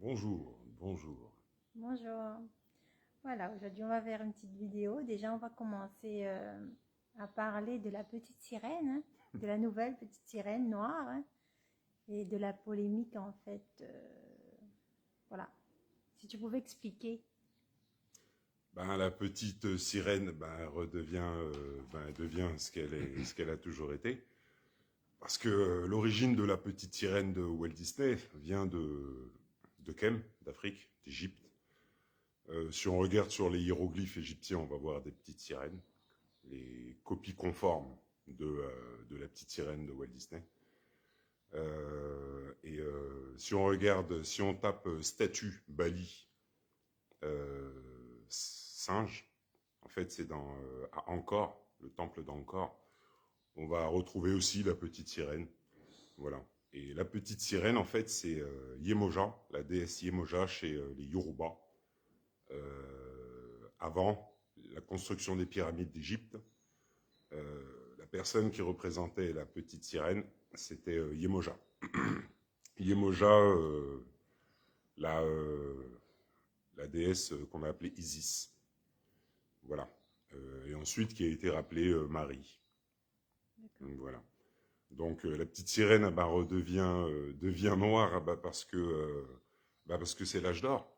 Bonjour, bonjour. Bonjour. Voilà, aujourd'hui on va faire une petite vidéo. Déjà, on va commencer à parler de la petite sirène, hein, de la nouvelle petite sirène noire, hein, et de la polémique en fait. Voilà. Si tu pouvais expliquer. La petite sirène elle devient ce qu'elle a toujours été. Parce que l'origine de la petite sirène de Walt Disney vient de Kem, d'Afrique, d'Égypte. Si on regarde sur les hiéroglyphes égyptiens, on va voir des petites sirènes, les copies conformes de la petite sirène de Walt Disney. Si on regarde, si on tape statue Bali singe, en fait c'est à Angkor, le temple d'Angkor, on va retrouver aussi la petite sirène. Voilà. Et la petite sirène, en fait, c'est Yemoja, la déesse Yemoja chez les Yoruba. Avant la construction des pyramides d'Égypte, la personne qui représentait la petite sirène, c'était Yemoja. Yemoja, la, euh, la déesse qu'on a appelée Isis. Voilà. Et ensuite qui a été rappelée Marie. D'accord. Donc voilà. Donc la petite sirène devient noire parce que c'est l'âge d'or.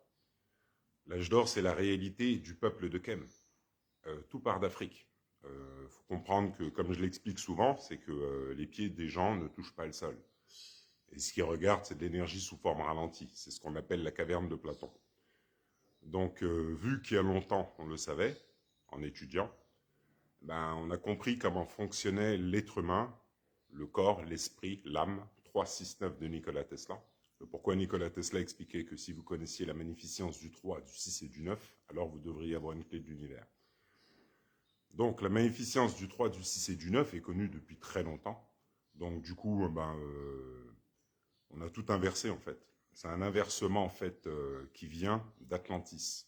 L'âge d'or, c'est la réalité du peuple de Kem. Tout part d'Afrique. Faut comprendre que, comme je l'explique souvent, c'est que les pieds des gens ne touchent pas le sol. Et ce qu'ils regardent, c'est de l'énergie sous forme ralentie. C'est ce qu'on appelle la caverne de Platon. Donc, vu qu'il y a longtemps, on le savait, en étudiant, on a compris comment fonctionnait l'être humain, le corps, l'esprit, l'âme, 3, 6, 9 de Nikola Tesla. Pourquoi Nikola Tesla expliquait que si vous connaissiez la magnificence du 3, du 6 et du 9, alors vous devriez avoir une clé de l'univers. Donc la magnificence du 3, du 6 et du 9 est connue depuis très longtemps. Donc du coup, on a tout inversé en fait. C'est un inversement en fait qui vient d'Atlantis.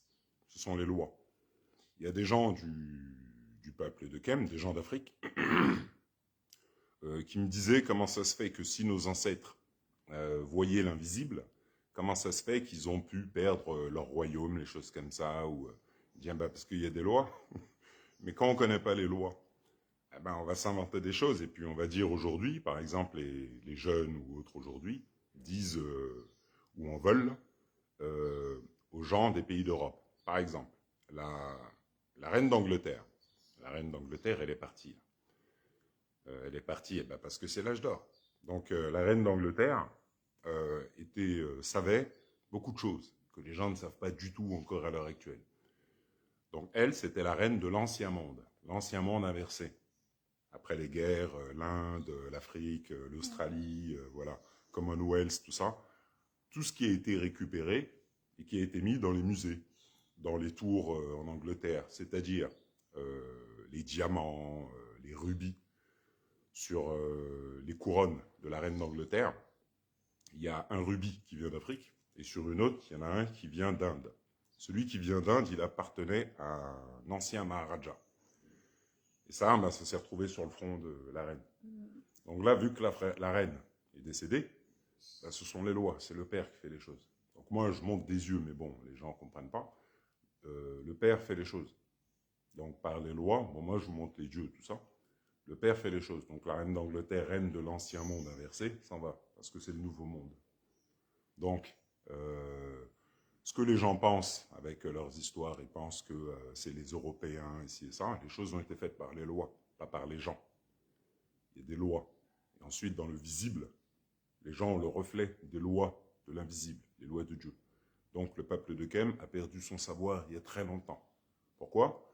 Ce sont les lois. Il y a des gens du peuple de Kem, des gens d'Afrique, qui me disaient comment ça se fait que si nos ancêtres voyaient l'invisible, comment ça se fait qu'ils ont pu perdre leur royaume, les choses comme ça, ou bien parce qu'il y a des lois. Mais quand on ne connaît pas les lois, on va s'inventer des choses et puis on va dire aujourd'hui, par exemple, les jeunes ou autres aujourd'hui disent ou en veulent euh, aux gens des pays d'Europe. Par exemple, la, la reine d'Angleterre. La reine d'Angleterre, elle est partie. Elle est partie parce que c'est l'âge d'or. Donc la reine d'Angleterre savait beaucoup de choses que les gens ne savent pas du tout encore à l'heure actuelle. Donc elle, c'était la reine de l'ancien monde inversé. Après les guerres, l'Inde, l'Afrique, l'Australie, voilà, Commonwealth, tout ça, tout ce qui a été récupéré et qui a été mis dans les musées, dans les tours en Angleterre, c'est-à-dire les diamants, les rubis sur les couronnes de la reine d'Angleterre. Il y a un rubis qui vient d'Afrique et sur une autre, il y en a un qui vient d'Inde. Celui qui vient d'Inde, il appartenait à un ancien Maharaja. Et ça, ça s'est retrouvé sur le front de la reine. Donc là, vu que la reine est décédée, ce sont les lois, c'est le père qui fait les choses. Donc moi, je monte des yeux, mais bon, les gens ne comprennent pas. Le père fait les choses. Donc par les lois, moi je vous montre les dieux, tout ça. Le père fait les choses. Donc la reine d'Angleterre, reine de l'ancien monde inversé, s'en va, parce que c'est le nouveau monde. Donc, ce que les gens pensent avec leurs histoires, ils pensent que c'est les Européens, ici et ça. Les choses ont été faites par les lois, pas par les gens. Il y a des lois. Et ensuite, dans le visible, les gens ont le reflet des lois de l'invisible, les lois de Dieu. Donc le peuple de Kem a perdu son savoir il y a très longtemps. Pourquoi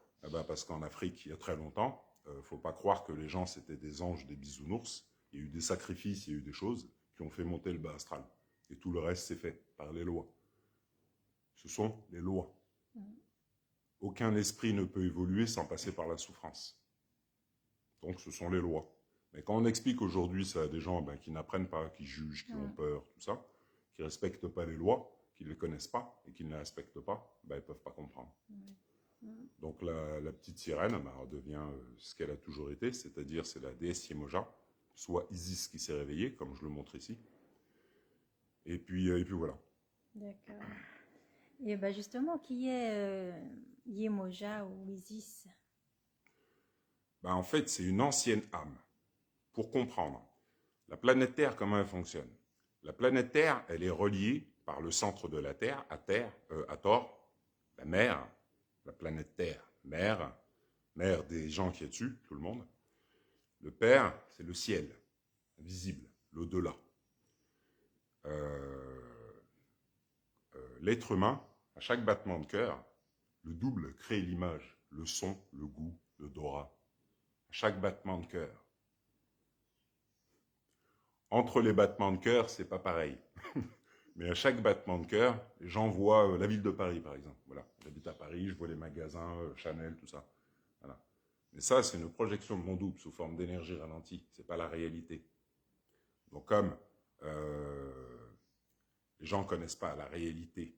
parce qu'en Afrique, il y a très longtemps, il ne faut pas croire que les gens c'était des anges, des bisounours. Il y a eu des sacrifices, il y a eu des choses qui ont fait monter le bas astral. Et tout le reste, c'est fait par les lois. Ce sont les lois. Aucun esprit ne peut évoluer sans passer par la souffrance. Donc ce sont les lois. Mais quand on explique aujourd'hui ça à des gens qui n'apprennent pas, qui jugent, qui ont peur, tout ça, qui ne respectent pas les lois, qui ne les connaissent pas et qui ne les respectent pas, ils ne peuvent pas comprendre. Donc la petite sirène redevient ce qu'elle a toujours été, c'est-à-dire c'est la déesse Yemoja, soit Isis qui s'est réveillée, comme je le montre ici. Et puis voilà. D'accord. Et ben justement, qui est Yemoja ou Isis? Ben, en fait, c'est une ancienne âme. Pour comprendre, la planète Terre, comment elle fonctionne? La planète Terre, elle est reliée par le centre de la Terre, à Thor, la mère, la planète Terre, mère, mère des gens qui est dessus, tout le monde. Le père, c'est le ciel, visible, l'au-delà. L'être humain, à chaque battement de cœur, le double crée l'image, le son, le goût, l'odorat. À chaque battement de cœur. Entre les battements de cœur, c'est pas pareil. Mais à chaque battement de cœur, les gens voient la ville de Paris, par exemple. Voilà, j'habite à Paris, je vois les magasins, Chanel, tout ça. Voilà. Mais ça, c'est une projection de mon double sous forme d'énergie ralentie. C'est pas la réalité. Donc, comme les gens ne connaissent pas la réalité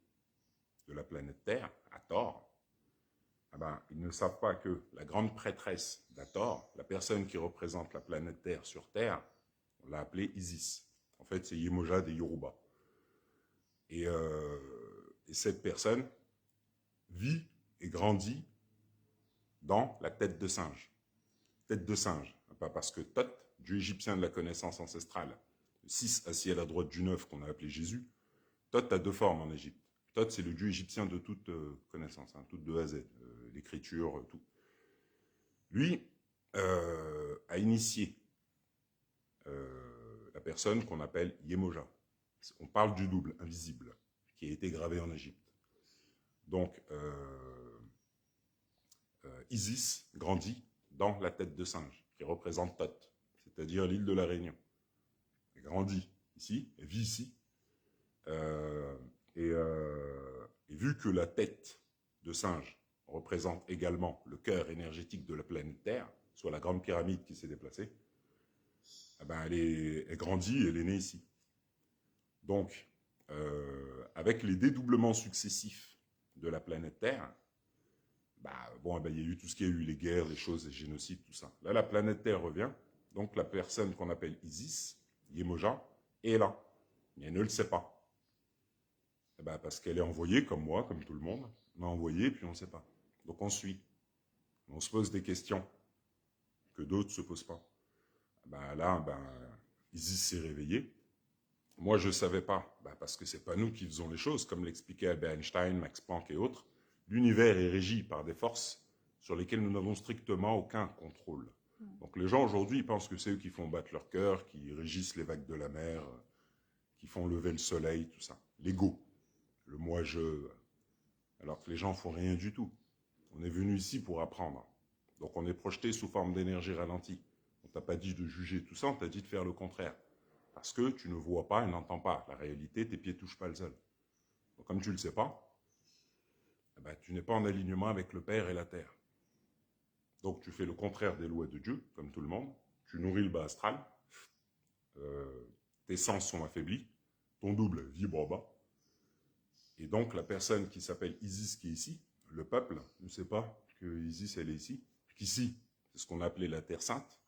de la planète Terre, à tort, eh ben, ils ne savent pas que la grande prêtresse d'Hathor, la personne qui représente la planète Terre sur Terre, on l'a appelée Isis. En fait, c'est Yemoja des Yoruba. Et cette personne vit et grandit dans la tête de singe. Tête de singe, pas parce que Thoth, dieu égyptien de la connaissance ancestrale, le 6 assis à la droite du 9 qu'on a appelé Jésus, Thoth a deux formes en Égypte. Thoth, c'est le dieu égyptien de toute connaissance, hein, toute de A à Z, l'écriture, tout. Lui a initié la personne qu'on appelle Yemoja. On parle du double, invisible, qui a été gravé en Égypte. Donc, Isis grandit dans la tête de singe, qui représente Thoth, c'est-à-dire l'île de la Réunion. Elle grandit ici, elle vit ici. Et vu que la tête de singe représente également le cœur énergétique de la planète Terre, soit la grande pyramide qui s'est déplacée, eh ben elle grandit et elle est née ici. Donc, avec les dédoublements successifs de la planète Terre, il y a eu tout ce qu'il y a eu, les guerres, les choses, les génocides, tout ça. Là, la planète Terre revient, donc la personne qu'on appelle Isis, Yemoja, est là, mais elle ne le sait pas. Parce qu'elle est envoyée, comme moi, comme tout le monde, on a envoyé, puis on ne sait pas. Donc on suit. On se pose des questions que d'autres ne se posent pas. Isis s'est réveillée. Moi, je ne savais pas, parce que ce n'est pas nous qui faisons les choses, comme l'expliquait Albert Einstein, Max Planck et autres. L'univers est régi par des forces sur lesquelles nous n'avons strictement aucun contrôle. Donc les gens aujourd'hui pensent que c'est eux qui font battre leur cœur, qui régissent les vagues de la mer, qui font lever le soleil, tout ça. L'ego, le moi-je, alors que les gens font rien du tout. On est venu ici pour apprendre. Donc on est projeté sous forme d'énergie ralentie. On t'a pas dit de juger tout ça, on t'a dit de faire le contraire. Parce que tu ne vois pas et n'entends pas. La réalité, tes pieds ne touchent pas le sol. Donc comme tu ne le sais pas, tu n'es pas en alignement avec le Père et la Terre. Donc tu fais le contraire des lois de Dieu, comme tout le monde. Tu nourris le bas astral. Tes sens sont affaiblis. Ton double vibre bas. Et donc la personne qui s'appelle Isis qui est ici, le peuple ne sait pas que Isis elle est ici. Qu'ici, c'est ce qu'on a appelé la Terre Sainte,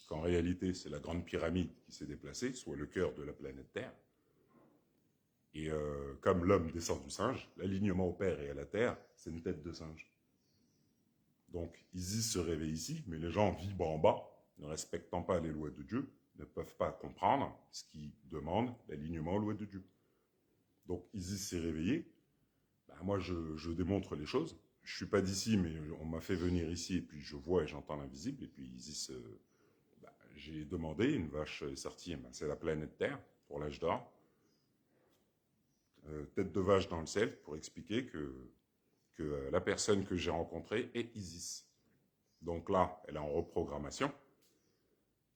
qu'en réalité c'est la grande pyramide qui s'est déplacée, soit le cœur de la planète Terre. Et comme l'homme descend du singe, l'alignement au Père et à la Terre, c'est une tête de singe. Donc Isis se réveille ici, mais les gens vivent en bas, ne respectant pas les lois de Dieu, ne peuvent pas comprendre ce qui demande l'alignement aux lois de Dieu. Donc Isis s'est réveillée. Moi, je démontre les choses. Je ne suis pas d'ici, mais on m'a fait venir ici, et puis je vois et j'entends l'invisible. Et puis Isis, j'ai demandé, une vache est sortie, c'est la planète Terre, pour l'âge d'or. Tête de vache dans le ciel, pour expliquer que la personne que j'ai rencontrée est Isis. Donc là, elle est en reprogrammation,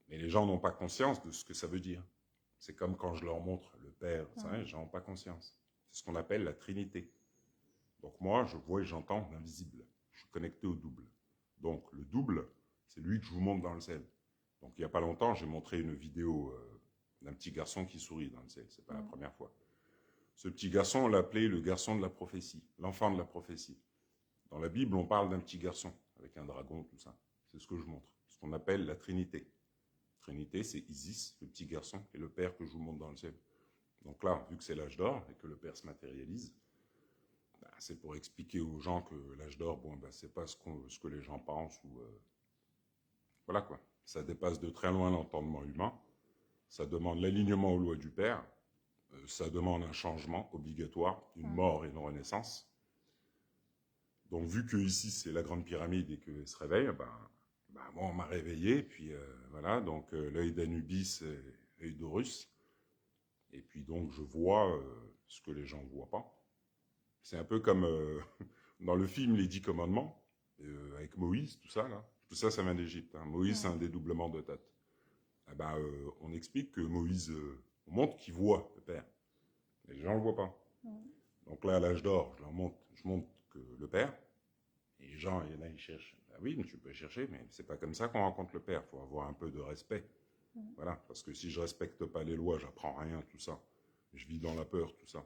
mais les gens n'ont pas conscience de ce que ça veut dire. C'est comme quand je leur montre le Père, les gens n'ont pas conscience. C'est ce qu'on appelle la Trinité. Donc moi, je vois et j'entends l'invisible. Je suis connecté au double. Donc le double, c'est lui que je vous montre dans le ciel. Donc il n'y a pas longtemps, j'ai montré une vidéo d'un petit garçon qui sourit dans le ciel. Ce n'est pas la première fois. Ce petit garçon, on l'appelait le garçon de la prophétie, l'enfant de la prophétie. Dans la Bible, on parle d'un petit garçon avec un dragon, tout ça. C'est ce que je montre. Ce qu'on appelle la Trinité. Trinité, c'est Isis, le petit garçon, et le Père que je vous montre dans le ciel. Donc là, vu que c'est l'âge d'or et que le père se matérialise, bah, c'est pour expliquer aux gens que l'âge d'or, bon, bah, c'est pas ce que les gens pensent. Voilà quoi. Ça dépasse de très loin l'entendement humain. Ça demande l'alignement aux lois du père. Ça demande un changement obligatoire, une mort et une renaissance. Donc, vu que ici c'est la grande pyramide et qu'elle se réveille, moi on m'a réveillé, puis voilà, donc l'œil d'Anubis et l'œil d'Horus, et puis donc je vois ce que les gens ne voient pas. C'est un peu comme dans le film Les 10 Commandements, avec Moïse, tout ça là. Tout ça, ça vient d'Égypte. Hein. Moïse, c'est un dédoublement de tête. Eh ben, on explique que Moïse, on montre qu'il voit le Père. Les gens ne le voient pas. Donc là, à l'âge d'or, je montre que le Père, et les gens, il y en a, ils cherchent. Ben oui, mais tu peux chercher, mais c'est pas comme ça qu'on rencontre le Père. Il faut avoir un peu de respect. Voilà, parce que si je respecte pas les lois, j'apprends rien, tout ça. Je vis dans la peur, tout ça.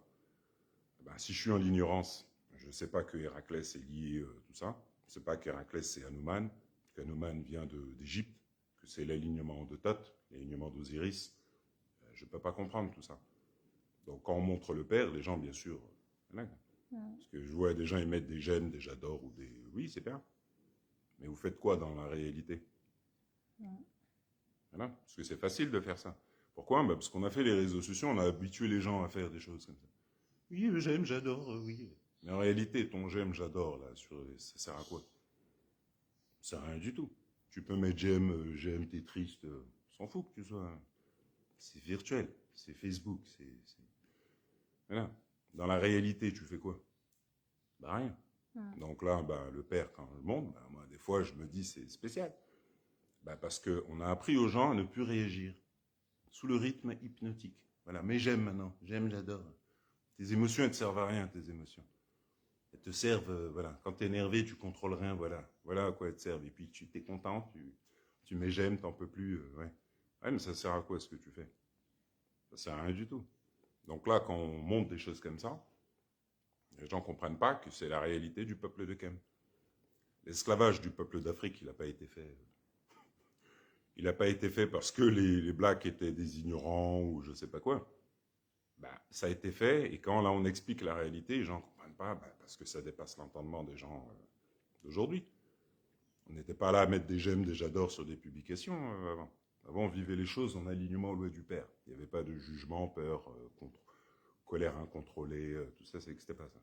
Ben, si je suis en ignorance, je ne sais pas que Héraclès est lié, tout ça. Je ne sais pas qu'Héraclès, c'est Hanuman, qu'Hanuman vient d'Égypte, que c'est l'alignement de Thoth, l'alignement d'Osiris. Je ne peux pas comprendre tout ça. Donc quand on montre le Père, les gens, bien sûr, voilà. Parce que je vois des gens, ils mettent des j'aime, des j'adore, ou des... Oui, c'est bien. Mais vous faites quoi dans la réalité? Voilà. Parce que c'est facile de faire ça. Pourquoi? Parce qu'on a fait les réseaux sociaux, on a habitué les gens à faire des choses comme ça. Oui, j'aime, j'adore, oui. Mais en réalité, ton j'aime, j'adore, là, ça sert à quoi? Ça sert à rien du tout. Tu peux mettre j'aime, t'es triste, on s'en fout que tu sois... C'est virtuel, c'est Facebook, Voilà. Dans la réalité, tu fais quoi? Rien. Donc là, le père, quand je le montre, moi, des fois, je me dis, c'est spécial. Parce qu'on a appris aux gens à ne plus réagir sous le rythme hypnotique. Voilà, mais j'aime maintenant, j'aime, j'adore. Tes émotions, elles ne te servent à rien, tes émotions. Elles te servent, voilà. Quand tu es énervé, tu contrôles rien, voilà. Voilà à quoi elles te servent. Et puis tu es content, tu mets j'aime, t'en peux plus, ouais. Ouais, mais ça sert à quoi ce que tu fais? Ça sert à rien du tout. Donc là, quand on montre des choses comme ça, les gens ne comprennent pas que c'est la réalité du peuple de Kem. L'esclavage du peuple d'Afrique, il n'a pas été fait. Il n'a pas été fait parce que les Blacks étaient des ignorants ou je ne sais pas quoi. Ça a été fait, et quand là on explique la réalité, les gens ne comprennent pas, parce que ça dépasse l'entendement des gens d'aujourd'hui. On n'était pas là à mettre des j'aime, des j'adore sur des publications avant. Avant, on vivait les choses en alignement aux lois du Père. Il n'y avait pas de jugement, peur, colère incontrôlée, tout ça, ça n'existait pas ça.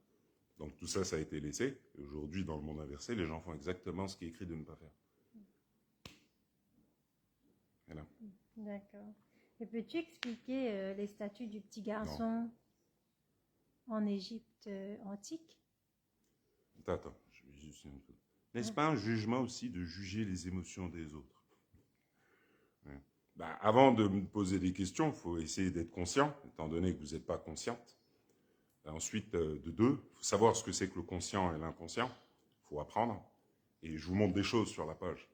Donc tout ça, ça a été laissé. Et aujourd'hui, dans le monde inversé, les gens font exactement ce qui est écrit de ne pas faire. Voilà. D'accord. Et peux-tu expliquer les statues du petit garçon en Égypte antique? Attends, je vais juste une chose. N'est-ce pas un jugement aussi de juger les émotions des autres? Avant de me poser des questions, il faut essayer d'être conscient, étant donné que vous n'êtes pas consciente. Ensuite, de deux, il faut savoir ce que c'est que le conscient et l'inconscient. Il faut apprendre. Et je vous montre des choses sur la page.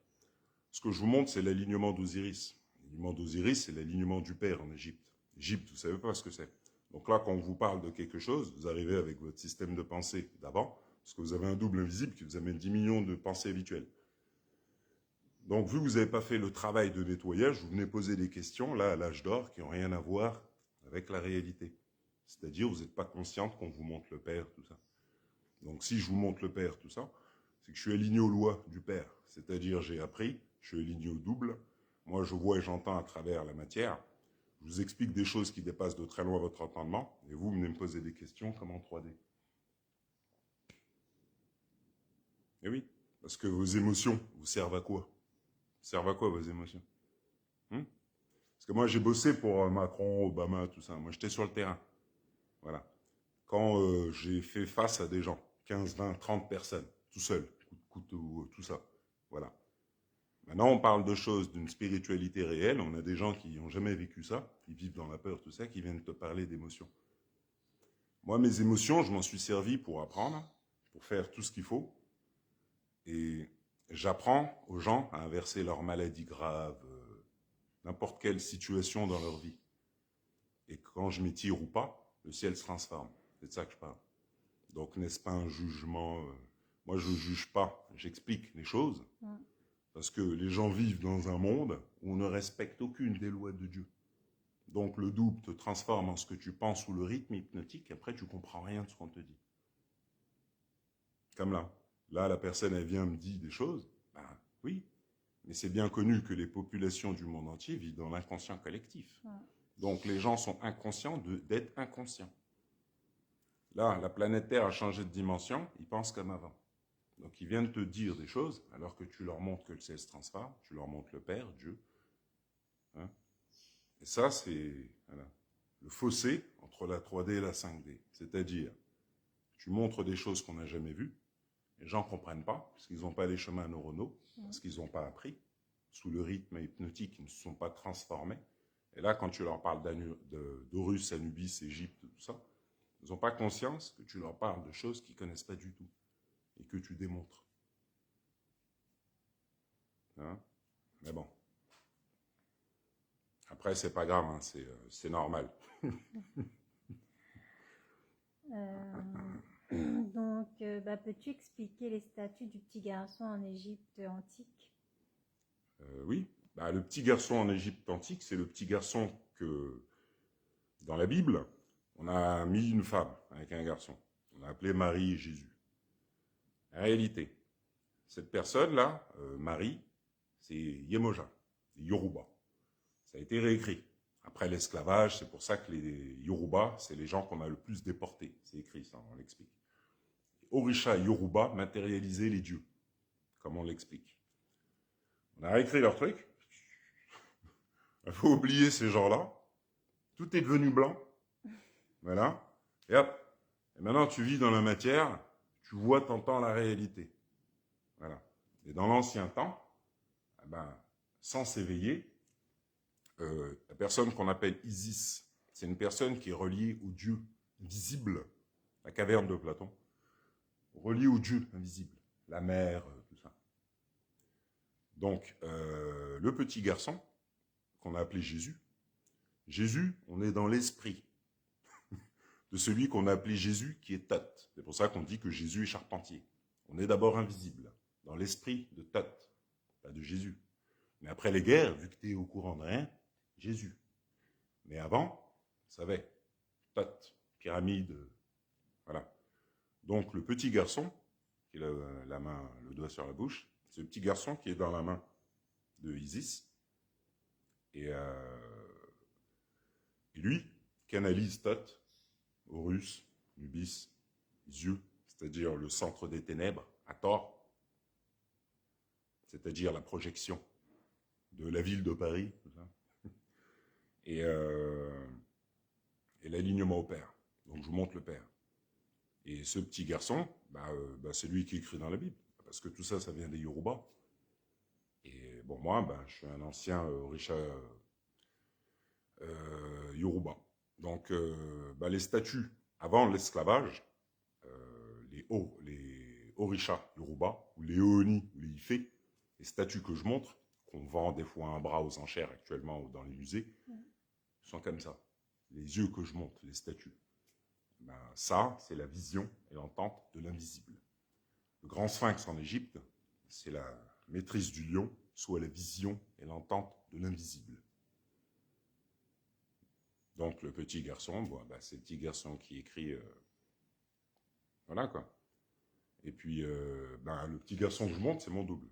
Ce que je vous montre, c'est l'alignement d'Osiris. L'alignement d'Osiris, c'est l'alignement du Père en Égypte. Égypte, vous ne savez pas ce que c'est. Donc là, quand on vous parle de quelque chose, vous arrivez avec votre système de pensée d'avant, parce que vous avez un double invisible qui vous amène 10 millions de pensées habituelles. Donc, vu que vous n'avez pas fait le travail de nettoyage, vous venez poser des questions, là, à l'âge d'or, qui n'ont rien à voir avec la réalité. C'est-à-dire, vous n'êtes pas consciente qu'on vous montre le Père, tout ça. Donc, si je vous montre le Père, tout ça, c'est que je suis aligné aux lois du Père. C'est-à-dire, j'ai appris, je suis aligné au double. Moi, je vois et j'entends à travers la matière. Je vous explique des choses qui dépassent de très loin votre entendement, et vous venez me poser des questions comme en 3D. Et oui, parce que vos émotions vous servent à quoi? Servent à quoi vos émotions? Parce que moi, j'ai bossé pour Macron, Obama, tout ça. Moi, j'étais sur le terrain. Voilà. Quand j'ai fait face à des gens, 15, 20, 30 personnes, tout seul, coup de couteau, tout ça. Voilà. Maintenant, on parle de choses, d'une spiritualité réelle. On a des gens qui n'ont jamais vécu ça, qui vivent dans la peur, tout ça, qui viennent te parler d'émotions. Moi, mes émotions, je m'en suis servi pour apprendre, pour faire tout ce qu'il faut. Et j'apprends aux gens à inverser leurs maladies graves, n'importe quelle situation dans leur vie. Et quand je m'étire ou pas, le ciel se transforme. C'est de ça que je parle. Donc, n'est-ce pas un jugement Moi, je ne juge pas, j'explique les choses. Parce que les gens vivent dans un monde où on ne respecte aucune des lois de Dieu. Donc le double te transforme en ce que tu penses ou le rythme hypnotique, et après tu comprends rien de ce qu'on te dit. Comme là. Là, la personne, elle vient me dit des choses. Ben oui, mais c'est bien connu que les populations du monde entier vivent dans l'inconscient collectif. Donc les gens sont inconscients d'être inconscients. Là, la planète Terre a changé de dimension, ils pensent comme avant. Donc ils viennent te dire des choses, alors que tu leur montres que le ciel se transforme, tu leur montres le Père, Dieu. Hein. Et ça, c'est voilà, le fossé entre la 3D et la 5D. C'est-à-dire, tu montres des choses qu'on n'a jamais vues, les gens ne comprennent pas, parce qu'ils n'ont pas les chemins neuronaux, parce qu'ils n'ont pas appris. Sous le rythme hypnotique, ils ne se sont pas transformés. Et là, quand tu leur parles d'Horus, Anubis, Égypte, tout ça, ils n'ont pas conscience que tu leur parles de choses qu'ils ne connaissent pas du tout et que tu démontres. Hein? Mais bon. Après, c'est pas grave, hein, c'est normal. Donc, peux-tu expliquer les statues du petit garçon en Égypte antique? Oui. Le petit garçon en Égypte antique, c'est le petit garçon que, dans la Bible, on a mis une femme avec un garçon. On a appelé Marie et Jésus. En réalité, cette personne-là, Marie, c'est Yemoja, Yoruba. Ça a été réécrit. Après l'esclavage, c'est pour ça que les Yoruba, c'est les gens qu'on a le plus déportés. C'est écrit ça, on l'explique. Orisha et Yoruba matérialisaient les dieux, comme on l'explique. On a réécrit leur truc. Il faut oublier ces gens-là. Tout est devenu blanc. Voilà. Et hop. Et maintenant, tu vis dans la matière, tu vois, t'entends la réalité. Voilà. Et dans l'ancien temps, sans s'éveiller, la personne qu'on appelle Isis, c'est une personne qui est reliée au Dieu visible, la caverne de Platon, reliée au Dieu invisible, la mer, tout ça. Donc, le petit garçon, qu'on a appelé Jésus, on est dans l'esprit de celui qu'on a appelé Jésus, qui est Thoth. C'est pour ça qu'on dit que Jésus est charpentier. On est d'abord invisible, dans l'esprit de Thoth, pas de Jésus. Mais après les guerres, vu que tu es au courant de rien, Jésus. Mais avant, on savait, Thoth, pyramide, voilà. Donc le petit garçon, qui a la main, le doigt sur la bouche, c'est le petit garçon qui est dans la main de Isis. Et lui canalise Thoth, Horus, Nubis, Zieu, c'est-à-dire le centre des ténèbres, Hathor, c'est-à-dire la projection de la ville de Paris, tout ça. Et l'alignement au Père. Donc je vous montre le Père. Et ce petit garçon, c'est lui qui écrit dans la Bible, parce que tout ça, ça vient des Yoruba. Et bon, moi, je suis un ancien Orisha Yoruba. Donc, les statues, avant l'esclavage, les Orisha Yoruba, ou les Ooni, ou les Ifé, les statues que je montre, qu'on vend des fois un bras aux enchères actuellement ou dans les musées, sont comme ça. Les yeux que je montre, les statues. Ça, c'est la vision et l'entente de l'invisible. Le grand sphinx en Égypte, c'est la maîtrise du lion, soit la vision et l'entente de l'invisible. Donc le petit garçon, c'est le petit garçon qui écrit, voilà quoi. Et puis le petit garçon que je montre, c'est mon double.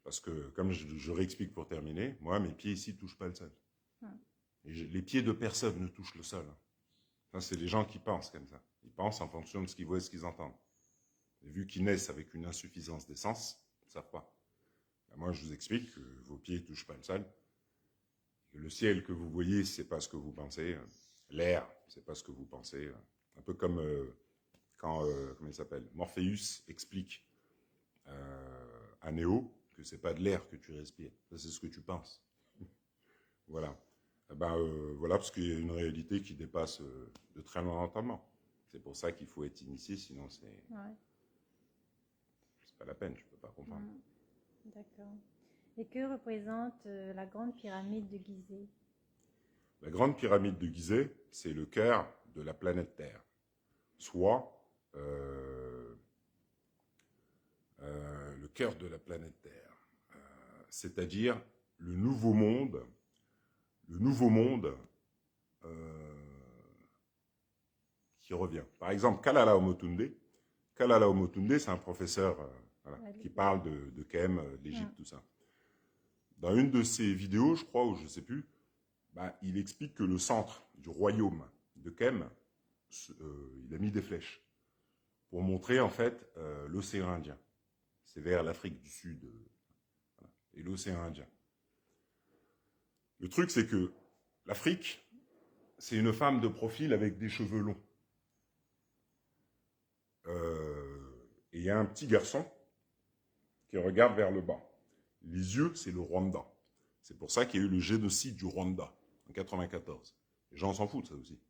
Parce que, comme je réexplique pour terminer, moi, mes pieds ici ne touchent pas le sol. Et les pieds de personne ne touchent le sol. Ça, c'est les gens qui pensent comme ça. Ils pensent en fonction de ce qu'ils voient et ce qu'ils entendent. Et vu qu'ils naissent avec une insuffisance d'essence, ils ne savent pas. Moi, je vous explique que vos pieds ne touchent pas le sol. Que le ciel que vous voyez, ce n'est pas ce que vous pensez. L'air, ce n'est pas ce que vous pensez. Un peu comme quand, comment il s'appelle, Morpheus explique à Néo que ce n'est pas de l'air que tu respires. Ça, c'est ce que tu penses. Voilà. Voilà, parce qu'il y a une réalité qui dépasse de très loin l'entendement. C'est pour ça qu'il faut être initié, sinon c'est pas la peine, tu peux pas comprendre. D'accord. Et que représente la grande pyramide de Gizeh? La grande pyramide de Gizeh, c'est le cœur de la planète Terre, soit le cœur de la planète Terre, c'est-à-dire le nouveau monde le nouveau monde qui revient. Par exemple, Kalala Omotunde, c'est un professeur voilà, qui parle de Kem, d'Égypte, tout ça. Dans une de ses vidéos, je crois, ou je ne sais plus, bah, il explique que le centre du royaume de Kem, il a mis des flèches pour montrer en fait l'océan Indien. C'est vers l'Afrique du Sud voilà, et l'océan Indien. Le truc, c'est que l'Afrique, c'est une femme de profil avec des cheveux longs. Et il y a un petit garçon qui regarde vers le bas. Les yeux, c'est le Rwanda. C'est pour ça qu'il y a eu le génocide du Rwanda en 1994. Les gens s'en foutent, ça aussi.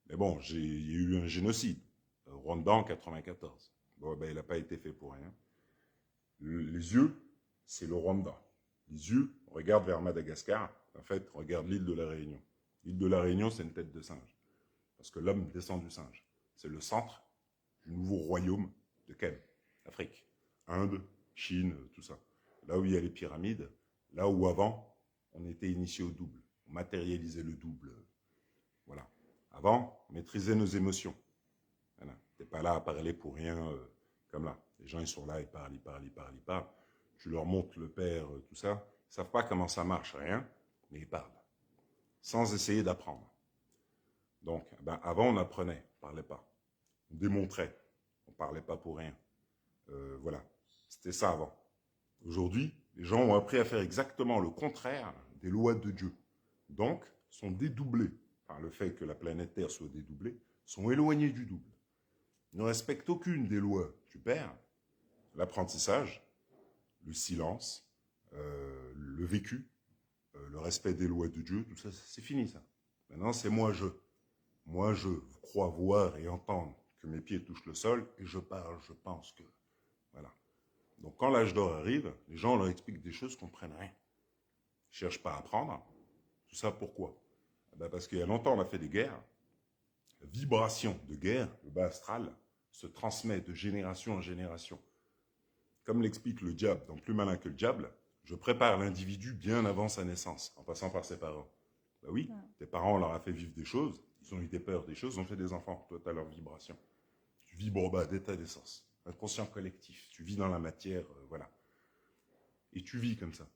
Mais bon, il y a eu un génocide. Rwanda en 1994. Bon, ben, il n'a pas été fait pour rien. Les yeux, c'est le Rwanda. Les yeux regardent vers Madagascar. En fait, regarde l'île de la Réunion. L'île de la Réunion, c'est une tête de singe. Parce que l'homme descend du singe. C'est le centre du nouveau royaume de Kem, Afrique. Inde, Chine, tout ça. Là où il y a les pyramides, là où avant, on était initié au double. On matérialisait le double. Voilà. Avant, on maîtrisait nos émotions. Voilà. T'es pas là à parler pour rien comme là. Les gens, ils sont là, ils parlent. Tu leur montres le père, tout ça. Ils savent pas comment ça marche, rien, mais ils parlent. Sans essayer d'apprendre. Donc, ben, avant, on apprenait, on parlait pas. On démontrait, on parlait pas pour rien. Voilà. C'était ça avant. Aujourd'hui, les gens ont appris à faire exactement le contraire des lois de Dieu. Donc, sont dédoublés par le fait que la planète Terre soit dédoublée, sont éloignés du double. Ils ne respectent aucune des lois du Père, l'apprentissage, le silence, le vécu, le respect des lois de Dieu, tout ça, c'est fini ça. Maintenant, c'est moi, je. Moi, je crois voir et entendre que mes pieds touchent le sol et je parle, je pense que. Voilà. Donc, quand l'âge d'or arrive, les gens leur expliquent des choses qu'on ne comprenne rien. Ils ne cherchent pas à apprendre. Tout ça, pourquoi? Ben parce qu'il y a longtemps, on a fait des guerres. La vibration de guerre, le bas astral, se transmet de génération en génération. Comme l'explique le diable, dans Plus malin que le diable, je prépare l'individu bien avant sa naissance, en passant par ses parents. Ben oui, tes parents, on leur a fait vivre des choses, ils ont eu des peurs, des choses, ils ont fait des enfants. Toi, tu as leur vibration. Tu vibres bas dès ta naissance. Inconscient collectif. Tu vis dans la matière, voilà. Et tu vis comme ça.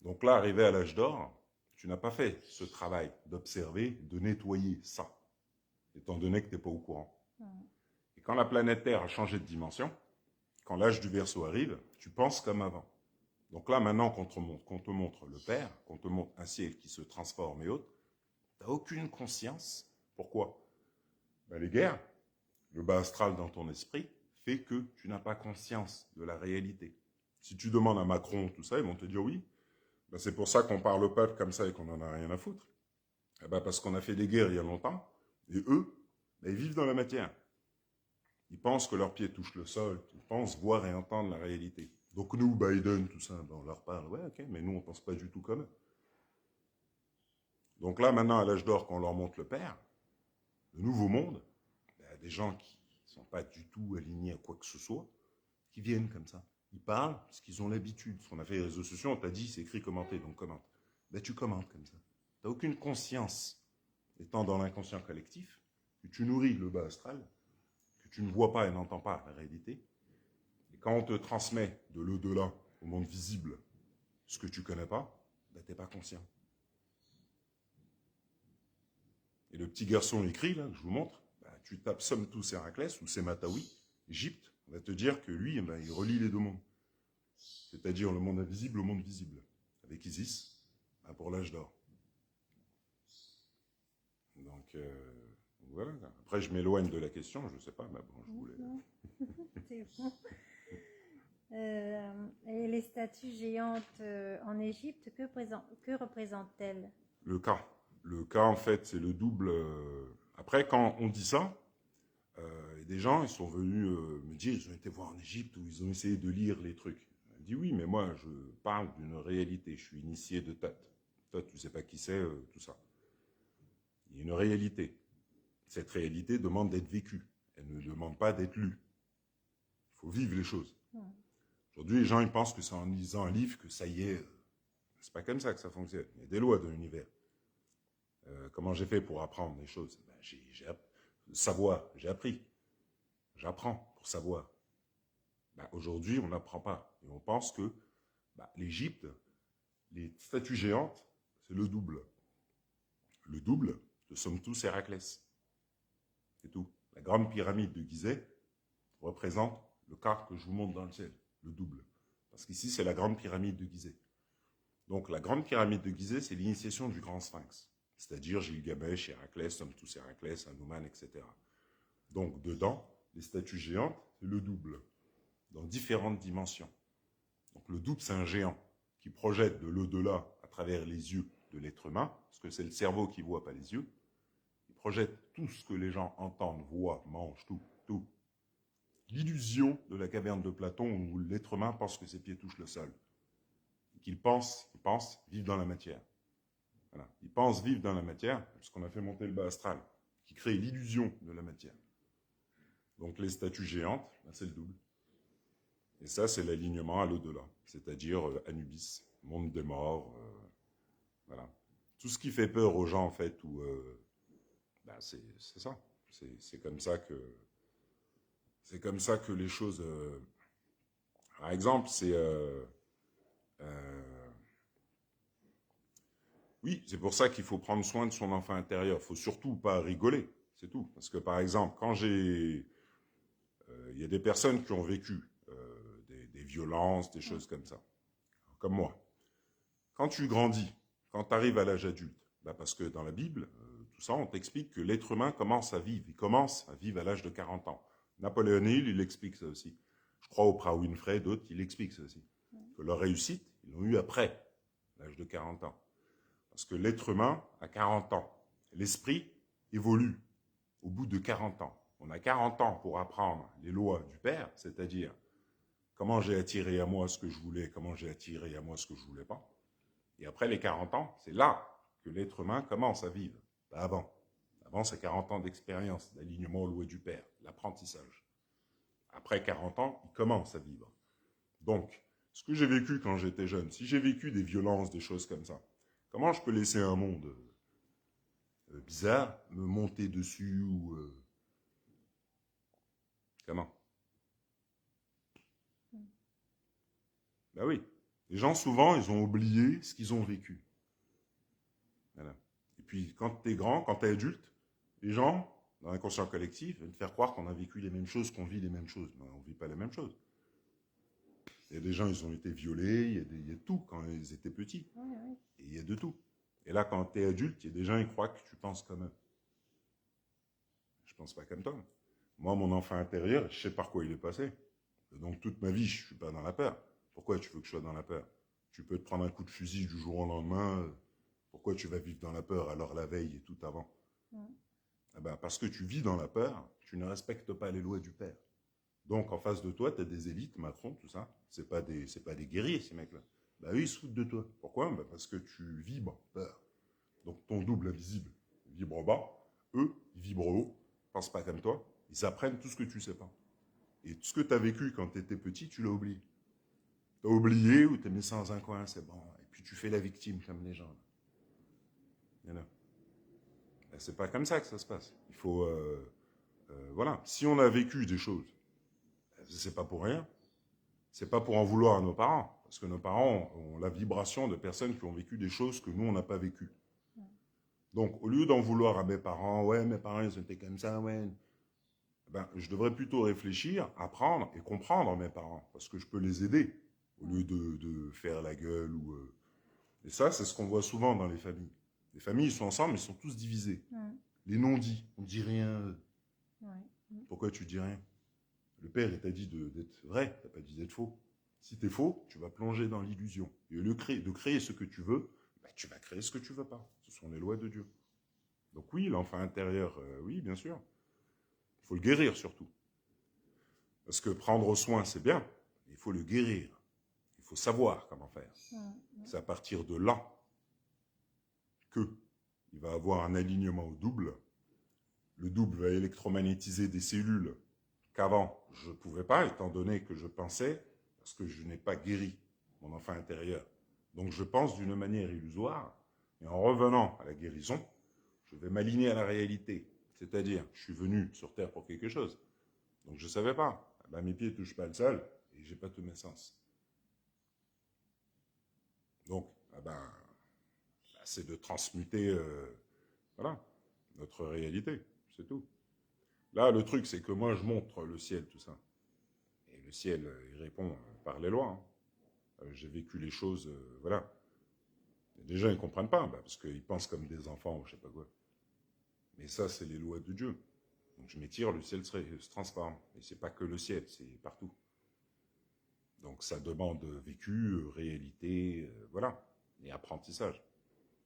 Donc là, arrivé à l'âge d'or, tu n'as pas fait ce travail d'observer, de nettoyer ça, étant donné que tu n'es pas au courant. Et quand la planète Terre a changé de dimension, quand l'âge du Verseau arrive, tu penses comme avant. Donc là, maintenant qu'on te montre le Père, qu'on te montre un ciel qui se transforme et autres, tu n'as aucune conscience. Pourquoi? Ben, les guerres, le bas astral dans ton esprit, fait que tu n'as pas conscience de la réalité. Si tu demandes à Macron tout ça, ils vont te dire oui. Ben, c'est pour ça qu'on parle au peuple comme ça et qu'on n'en a rien à foutre. Eh ben, parce qu'on a fait des guerres il y a longtemps, et eux, ben, ils vivent dans la matière. Ils pensent que leurs pieds touchent le sol, ils pensent voir et entendre la réalité. Donc nous, Biden, tout ça, ben, on leur parle, ouais, ok, mais nous, on ne pense pas du tout comme eux. Donc là, maintenant, à l'âge d'or, qu'on leur montre le Père, le nouveau monde, il y a des gens qui ne sont pas du tout alignés à quoi que ce soit, qui viennent comme ça. Ils parlent parce qu'ils ont l'habitude. Ce qu'on a fait les réseaux sociaux, on t'a dit, c'est écrit, commenter, donc commente. Ben, tu commentes comme ça. Tu n'as aucune conscience, étant dans l'inconscient collectif, que tu nourris le bas astral, que tu ne vois pas et n'entends pas la réalité. Et quand on te transmet de l'au-delà au monde visible ce que tu ne connais pas, ben, tu n'es pas conscient. Et le petit garçon écrit, là, que je vous montre, ben, tu tapes Somme tous Héraclès ou Sémataoui, Égypte, on va te dire que lui, ben, il relie les deux mondes. C'est-à-dire le monde invisible au monde visible. Avec Isis, ben, pour l'âge d'or. Donc, voilà. Après, je m'éloigne de la question, je ne sais pas, mais bon, je voulais... C'est bon. Et les statues géantes en Égypte, que représentent-elles? Le cas. Le cas, en fait, c'est le double... Après, quand on dit ça, des gens, ils sont venus me dire, ils ont été voir en Égypte, où ils ont essayé de lire les trucs. Je dis oui, mais moi, je parle d'une réalité, je suis initié de Thoth. Thoth, tu ne sais pas qui c'est, tout ça. Il y a une réalité. Cette réalité demande d'être vécue. Elle ne demande pas d'être lue. Il faut vivre les choses. Aujourd'hui, les gens ils pensent que c'est en lisant un livre que ça y est, C'est pas comme ça que ça fonctionne. Il y a des lois de l'univers. Comment j'ai fait pour apprendre les choses? Savoir, j'ai appris. J'apprends pour savoir. Aujourd'hui, on n'apprend pas. Et on pense que l'Égypte, les statues géantes, c'est le double. Le double de Somme tous Héraclès. C'est tout. La grande pyramide de Gizeh représente le quart que je vous montre dans le ciel, le double. Parce qu'ici, c'est la grande pyramide de Gizeh. Donc, la grande pyramide de Gizeh, c'est l'initiation du grand sphinx. C'est-à-dire Gilgamesh, Héraclès, Somme tous Héraclès, Hanuman, etc. Donc, dedans, les statues géantes, c'est le double, dans différentes dimensions. Donc, le double, c'est un géant qui projette de l'au-delà à travers les yeux de l'être humain, parce que c'est le cerveau qui voit, pas les yeux. Il projette tout ce que les gens entendent, voient, mangent, tout, tout. L'illusion de la caverne de Platon où l'être humain pense que ses pieds touchent le sol. Qu'il pense vivre dans la matière. Voilà. Il pense vivre dans la matière, puisqu'on a fait monter le bas astral, qui crée l'illusion de la matière. Donc les statues géantes, c'est le double. Et ça, c'est l'alignement à l'au-delà, c'est-à-dire Anubis, monde des morts. Voilà. Tout ce qui fait peur aux gens, en fait, c'est ça. C'est comme ça que les choses. Par exemple, oui, c'est pour ça qu'il faut prendre soin de son enfant intérieur. Il faut surtout pas rigoler, c'est tout. Parce que par exemple, il y a des personnes qui ont vécu des violences, des choses comme ça, comme moi. Quand tu grandis, quand tu arrives à l'âge adulte, parce que dans la Bible, tout ça, on t'explique que l'être humain commence à vivre. Il commence à vivre à l'âge de 40 ans. Napoléon Hill, il explique ça aussi. Je crois Oprah Winfrey, d'autres, il explique ça aussi. Que leur réussite, ils l'ont eu après l'âge de 40 ans. Parce que l'être humain a 40 ans. L'esprit évolue au bout de 40 ans. On a 40 ans pour apprendre les lois du Père, c'est-à-dire comment j'ai attiré à moi ce que je voulais, comment j'ai attiré à moi ce que je ne voulais pas. Et après les 40 ans, c'est là que l'être humain commence à vivre. Pas avant. Avant, c'est 40 ans d'expérience, d'alignement aux lois du Père, l'apprentissage. Après 40 ans, il commence à vivre. Donc, ce que j'ai vécu quand j'étais jeune, si j'ai vécu des violences, des choses comme ça, comment je peux laisser un monde bizarre me monter dessus ou... Comment? Ben oui. Les gens, souvent, ils ont oublié ce qu'ils ont vécu. Voilà. Et puis, quand tu es grand, quand tu es adulte, les gens, dans l'inconscient collectif, veulent te faire croire qu'on a vécu les mêmes choses, qu'on vit les mêmes choses. Ben, on ne vit pas les mêmes choses. Il y a des gens, ils ont été violés, il y a de tout quand ils étaient petits. Oui. Et il y a de tout. Et là, quand tu es adulte, il y a des gens, ils croient que tu penses comme eux. Je pense pas comme toi. Moi, mon enfant intérieur, je sais par quoi il est passé. Donc, toute ma vie, je suis pas dans la peur. Pourquoi tu veux que je sois dans la peur? Tu peux te prendre un coup de fusil du jour au lendemain. Pourquoi tu vas vivre dans la peur alors la veille et tout avant? Parce que tu vis dans la peur, tu ne respectes pas les lois du Père. Donc, en face de toi, tu as des élites, Macron, tout ça. C'est pas des guerriers, ces mecs-là. Eux, ils se foutent de toi. Pourquoi? Parce que tu vibres peur. Donc, ton double invisible vibre bas. Eux, ils vibrent haut. Ils pensent pas comme toi. Ils apprennent tout ce que tu sais pas. Et tout ce que tu as vécu quand tu étais petit, tu l'as oublié. Tu as oublié ou tu as mis ça dans un coin, c'est bon. Et puis, tu fais la victime comme les gens. You know? C'est pas comme ça que ça se passe. Il faut... voilà. Si on a vécu des choses, c'est pas pour rien. C'est pas pour en vouloir à nos parents. Parce que nos parents ont la vibration de personnes qui ont vécu des choses que nous, on n'a pas vécues. Donc, au lieu d'en vouloir à mes parents, ouais, mes parents, ils étaient comme ça, ouais. Je devrais plutôt réfléchir, apprendre et comprendre mes parents. Parce que je peux les aider. Au lieu de faire la gueule ou... Et ça, c'est ce qu'on voit souvent dans les familles. Les familles, ils sont ensemble, mais ils sont tous divisés. Les non-dits, on ne dit rien. Pourquoi tu dis rien? Le père, il t'a dit d'être vrai, il t'a pas dit d'être faux. Si tu es faux, tu vas plonger dans l'illusion. Et au lieu de créer ce que tu veux, tu vas créer ce que tu veux pas. Ce sont les lois de Dieu. Donc oui, l'enfant intérieur, oui, bien sûr. Il faut le guérir surtout. Parce que prendre soin, c'est bien. Il faut le guérir. Il faut savoir comment faire. C'est à partir de là qu'il va avoir un alignement au double. Le double va électromagnétiser des cellules qu'avant, je ne pouvais pas, étant donné que je pensais, parce que je n'ai pas guéri mon enfant intérieur. Donc je pense d'une manière illusoire, et en revenant à la guérison, je vais m'aligner à la réalité. C'est-à-dire, je suis venu sur Terre pour quelque chose. Donc je ne savais pas. Ah ben, mes pieds ne touchent pas le sol, et j'ai pas tous mes sens. Donc, ah ben, c'est de transmuter voilà, notre réalité, c'est tout. Là, le truc, c'est que moi, je montre le ciel, tout ça. Et le ciel, il répond par les lois. Hein. J'ai vécu les choses, voilà. Et les gens, ils ne comprennent pas, bah, parce qu'ils pensent comme des enfants ou je sais pas quoi. Mais ça, c'est les lois de Dieu. Donc je m'étire, le ciel se transforme. Et c'est pas que le ciel, c'est partout. Donc ça demande vécu, réalité, voilà, et apprentissage.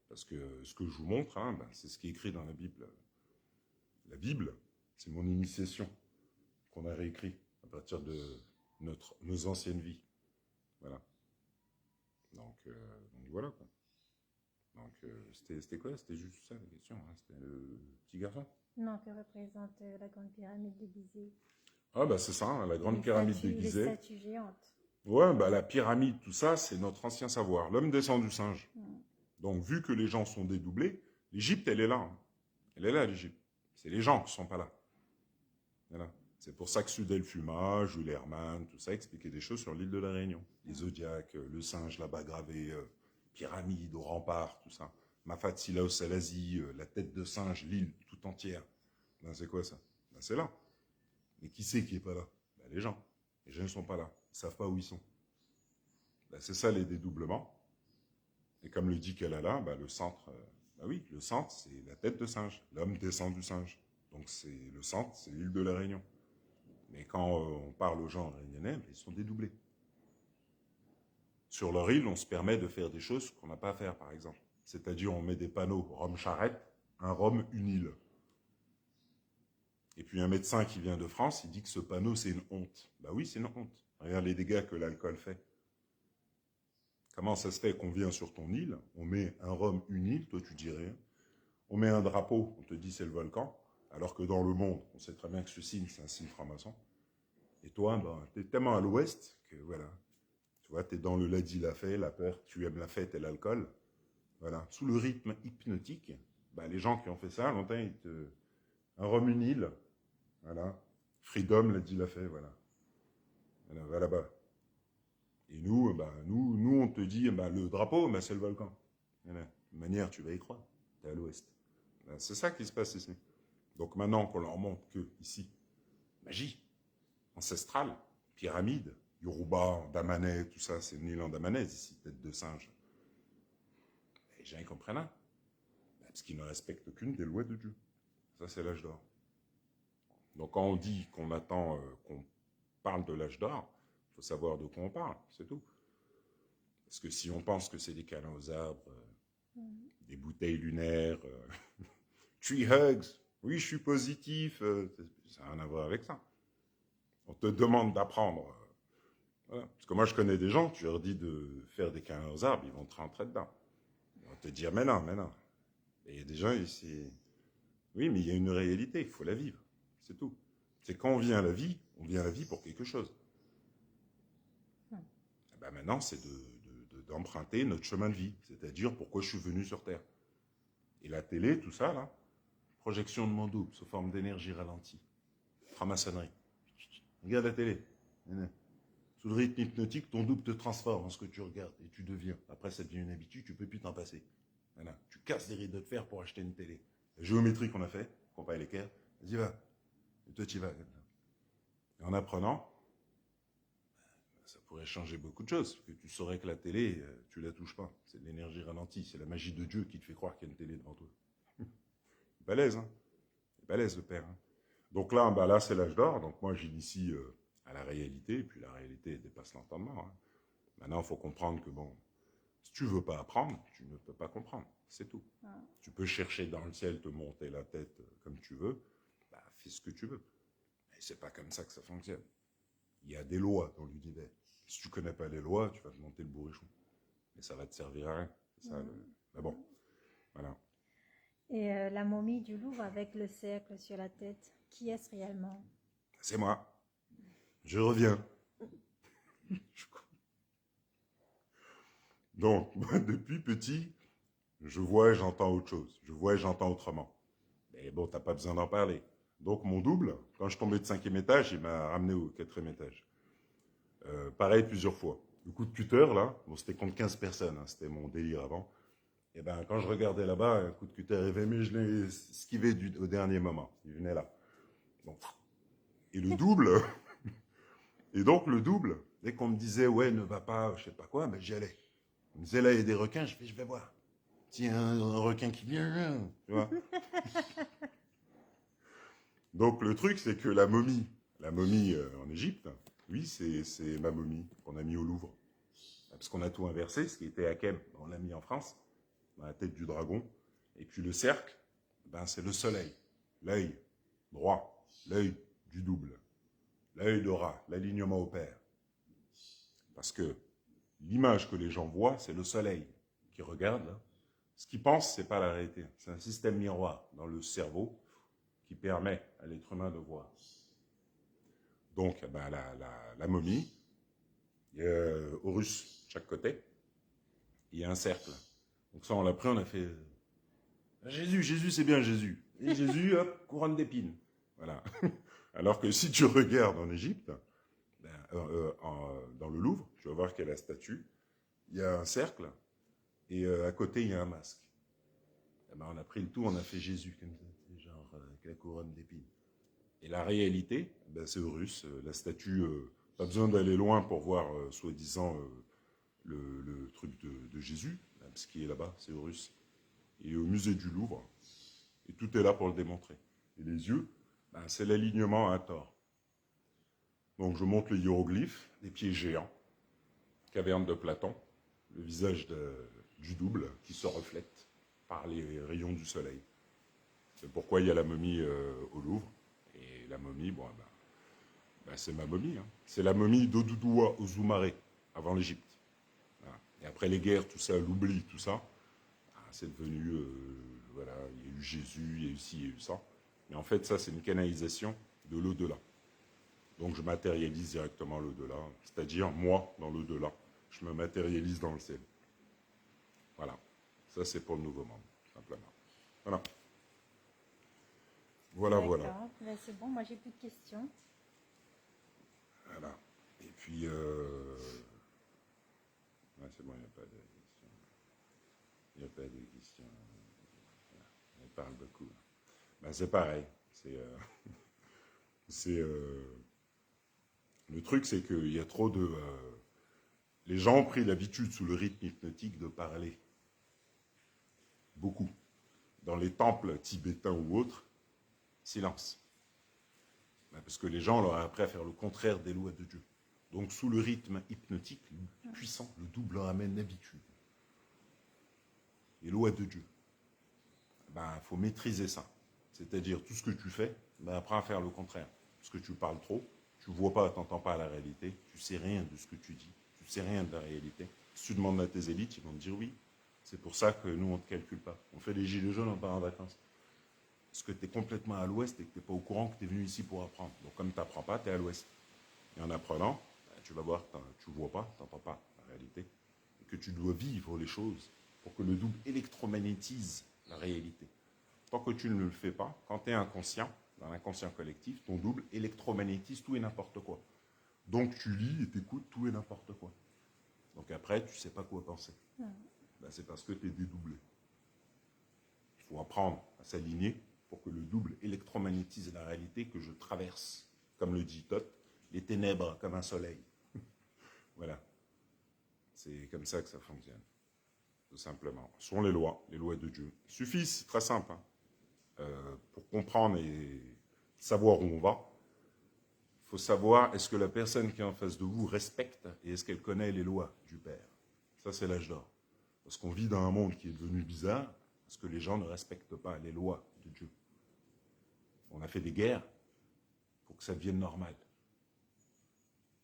Parce que ce que je vous montre, hein, ben, c'est ce qui est écrit dans la Bible. La Bible, c'est mon initiation qu'on a réécrit à partir de nos anciennes vies. Voilà. Donc voilà quoi. Donc c'était quoi? C'était juste ça la question. Hein. C'était le petit garçon. Non, que représente la grande pyramide de Gizeh? Ah bah c'est ça, hein, la grande pyramide de Les Gizeh. statues géantes. Ouais, bah la pyramide, tout ça, c'est notre ancien savoir. L'homme descend du singe. Donc vu que les gens sont dédoublés, l'Égypte, elle est là. Hein. Elle est là, l'Égypte. C'est les gens qui ne sont pas là. Voilà. C'est pour ça que Sudel Fuma, Jules Hermann, tout ça, expliquait des choses sur l'île de la Réunion. Les zodiaques, le singe là-bas gravé, pyramide au rempart, tout ça. Mafat Silaos Salazi, la tête de singe, l'île tout entière. Ben, c'est quoi ça? Ben, c'est là. Mais qui c'est qui n'est pas là? Ben, les gens. Les gens ne sont pas là. Ils ne savent pas où ils sont. Ben, c'est ça les dédoublements. Et comme le dit Kalala, ben, le centre, ben oui, le centre, c'est la tête de singe. L'homme descend du singe. Donc c'est le centre, c'est l'île de la Réunion. Mais quand on parle aux gens réunionnais, ils sont dédoublés. Sur leur île, on se permet de faire des choses qu'on n'a pas à faire, par exemple. C'est-à-dire, on met des panneaux Rome charrette, un Rome, une île. Et puis un médecin qui vient de France, il dit que ce panneau, c'est une honte. Bah oui, c'est une honte. Regarde les dégâts que l'alcool fait. Comment ça se fait qu'on vient sur ton île, on met un Rome, une île, toi tu dis rien. On met un drapeau, on te dit c'est le volcan, alors que dans le monde, on sait très bien que ce signe, c'est un signe franc-maçon. Et toi, ben, tu es tellement à l'ouest que voilà. Tu vois, tu es dans le ladi la fête, la peur, tu aimes la fête et l'alcool. Voilà. Sous le rythme hypnotique, ben, les gens qui ont fait ça, longtemps, un rhum, une île. Voilà. Freedom, ladi la fête, voilà. Voilà, va là-bas. Et nous, ben, nous, on te dit, ben, le drapeau, ben, c'est le volcan. Voilà. De manière, tu vas y croire. Tu es à l'ouest. Ben, c'est ça qui se passe ici. Donc maintenant qu'on leur montre que, ici, magie, ancestrale, pyramide, Yoruba, Damanais, tout ça, c'est une île en Damanaise ici, tête de singe. Les gens, ils comprennent rien. Parce qu'ils ne respectent aucune des lois de Dieu. Ça, c'est l'âge d'or. Donc quand on dit qu'on attend qu'on parle de l'âge d'or, il faut savoir de quoi on parle, c'est tout. Parce que si on pense que c'est des câlins aux arbres, des bouteilles lunaires, tree hugs, oui, je suis positif, ça n'a rien à voir avec ça. On te demande d'apprendre. Voilà. Parce que moi, je connais des gens, tu leur dis de faire des câlins aux arbres, ils vont te rentrer dedans. Ils vont te dire, mais non, mais non. Et il y a des gens ici, oui, mais il y a une réalité, il faut la vivre. C'est tout. C'est quand on vient à la vie, on vient à la vie pour quelque chose. Et ben maintenant, c'est d'emprunter notre chemin de vie, c'est-à-dire pourquoi je suis venu sur Terre. Et la télé, tout ça, là, projection de mon double sous forme d'énergie ralentie, franc-maçonnerie. Regarde la télé. Sous le rythme hypnotique, ton double te transforme en ce que tu regardes et tu deviens. Après, ça devient une habitude, tu ne peux plus t'en passer. Voilà. Tu casses des rideaux de fer pour acheter une télé. La géométrie qu'on a fait, qu'on paye l'équerre, vas-y, va. Et toi, tu y vas. Et en apprenant, ça pourrait changer beaucoup de choses. Parce que tu saurais que la télé, tu la touches pas. C'est de l'énergie ralentie. C'est la magie de Dieu qui te fait croire qu'il y a une télé devant toi. Balèze, hein. Balèze, le père. Hein. Donc là, bah là c'est l'âge d'or. Donc moi, j'initie à la réalité. Et puis la réalité dépasse l'entendement. Hein. Maintenant, il faut comprendre que, bon, si tu ne veux pas apprendre, tu ne peux pas comprendre. C'est tout. Tu peux chercher dans le ciel, te monter la tête comme tu veux. Bah, fais ce que tu veux. Mais c'est pas comme ça que ça fonctionne. Il y a des lois dans l'univers. Si tu connais pas les lois, tu vas te monter le bourrichon. Mais ça va te servir à rien. C'est ça, Mais bon, voilà. Et la momie du Louvre avec le cercle sur la tête, qui est-ce réellement? C'est moi. Je reviens. Donc, moi, depuis petit, je vois et j'entends autre chose. Je vois et j'entends autrement. Mais bon, t'as pas besoin d'en parler. Donc, mon double, quand je tombais de 5e étage, il m'a ramené au 4e étage. Pareil, plusieurs fois. Le coup de cutter, là, bon, c'était contre 15 personnes, hein, c'était mon délire avant. Et ben, quand je regardais là-bas, un coup de cutter arrivait, mais je l'ai esquivé au dernier moment. Il venait là. Bon. Et le double, et donc le double, dès qu'on me disait, ouais, ne va pas, je sais pas quoi, ben j'y allais. On me disait, là, il y a des requins, je vais voir. Tiens, un requin qui vient, tu vois. Donc le truc, c'est que la momie en Égypte, oui, c'est ma momie qu'on a mis au Louvre. Parce qu'on a tout inversé, ce qui était Hakem, on l'a mis en France, dans la tête du dragon. Et puis le cercle, ben, c'est le soleil, l'œil droit, l'œil du double, l'œil de rat, l'alignement au père. Parce que l'image que les gens voient, c'est le soleil qui regarde. Là. Ce qu'ils pensent, c'est pas la réalité. C'est un système miroir dans le cerveau qui permet à l'être humain de voir. Donc, ben, la momie, il y a Horus de chaque côté, il y a un cercle. Donc ça, on l'a pris, on a fait Jésus, Jésus, c'est bien Jésus. Et Jésus, hop, couronne d'épines. Voilà. Alors que si tu regardes en Égypte, ben, dans le Louvre, tu vas voir qu'il y a la statue, il y a un cercle, et à côté, il y a un masque. Et ben, on a pris le tout, on a fait Jésus, comme ça, genre avec la couronne d'épines. Et la réalité, ben, c'est Horus, la statue, pas besoin d'aller loin pour voir, soi-disant, le truc de Jésus, ce qui est là-bas, c'est Horus. Il est au musée du Louvre, et tout est là pour le démontrer. Et les yeux, ben, c'est l'alignement à tort. Donc je montre les hiéroglyphes, des pieds géants, caverne de Platon, le visage du double qui se reflète par les rayons du soleil. C'est pourquoi il y a la momie au Louvre. Et la momie, bon, ben, c'est ma momie. Hein. C'est la momie d'Oduduwa Ozoumare, avant l'Égypte. Voilà. Et après les guerres, tout ça, l'oubli, tout ça, c'est devenu, voilà, il y a eu Jésus, il y a eu ci, il y a eu ça. Mais en fait, ça, c'est une canalisation de l'au-delà. Donc je matérialise directement l'au-delà, c'est-à-dire moi, dans l'au-delà, je me matérialise dans le ciel. Voilà. Ça, c'est pour le nouveau monde, simplement. Voilà. Voilà, voilà. D'accord, ben, c'est bon, moi j'ai plus de questions. Voilà. Et puis, ouais, c'est bon, il n'y a pas de questions. Il n'y a pas de questions. Voilà. Elle parle beaucoup. Ben, c'est pareil. C'est, le truc, c'est qu'il y a trop de... les gens ont pris l'habitude, sous le rythme hypnotique, de parler. Beaucoup. Dans les temples tibétains ou autres, silence. Parce que les gens leur ont appris à faire le contraire des lois de Dieu. Donc, sous le rythme hypnotique, puissant, le double leur amène l'habitude. Les lois de Dieu. Ben, faut maîtriser ça. C'est-à-dire, tout ce que tu fais, ben, apprends à faire le contraire. Parce que tu parles trop, tu vois pas, tu n'entends pas la réalité, tu sais rien de ce que tu dis, tu sais rien de la réalité. Si tu demandes à tes élites, ils vont te dire oui. C'est pour ça que nous, on ne te calcule pas. On fait les gilets jaunes, on part en vacances. Parce que tu es complètement à l'ouest et que tu n'es pas au courant que tu es venu ici pour apprendre. Donc, comme tu n'apprends pas, tu es à l'ouest. Et en apprenant, ben, tu vas voir, tu ne vois pas, tu n'entends pas la réalité. Et que tu dois vivre les choses pour que le double électromagnétise la réalité. Tant que tu ne le fais pas, quand tu es inconscient, dans l'inconscient collectif, ton double électromagnétise tout et n'importe quoi. Donc tu lis et t'écoutes tout et n'importe quoi. Donc après, tu ne sais pas quoi penser. Ben, c'est parce que tu es dédoublé. Il faut apprendre à s'aligner pour que le double électromagnétise la réalité que je traverse. Comme le dit Thoth, les ténèbres comme un soleil. Voilà. C'est comme ça que ça fonctionne. Tout simplement. Ce sont les lois de Dieu. Il suffit, c'est très simple. Hein. Pour comprendre et savoir où on va, il faut savoir est-ce que la personne qui est en face de vous respecte et est-ce qu'elle connaît les lois du Père. Ça, c'est l'âge d'or. Parce qu'on vit dans un monde qui est devenu bizarre, parce que les gens ne respectent pas les lois de Dieu. On a fait des guerres pour que ça devienne normal.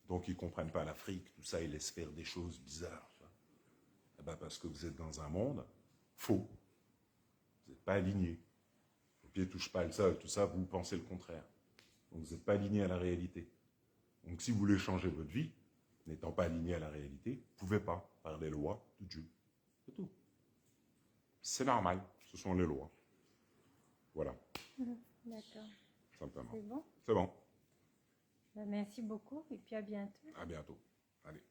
Donc ils ne comprennent pas l'Afrique, tout ça, ils laissent faire des choses bizarres. Eh ben parce que vous êtes dans un monde faux. Vous n'êtes pas aligné. Vos pieds ne touchent pas le sol, tout ça, vous pensez le contraire. Donc vous n'êtes pas aligné à la réalité. Donc si vous voulez changer votre vie, n'étant pas alignés à la réalité, ne pouvaient pas par les lois de Dieu. C'est tout. C'est normal, ce sont les lois. Voilà, D'accord. simplement. C'est bon. C'est bon. Ben, merci beaucoup et puis à bientôt. À bientôt. Allez.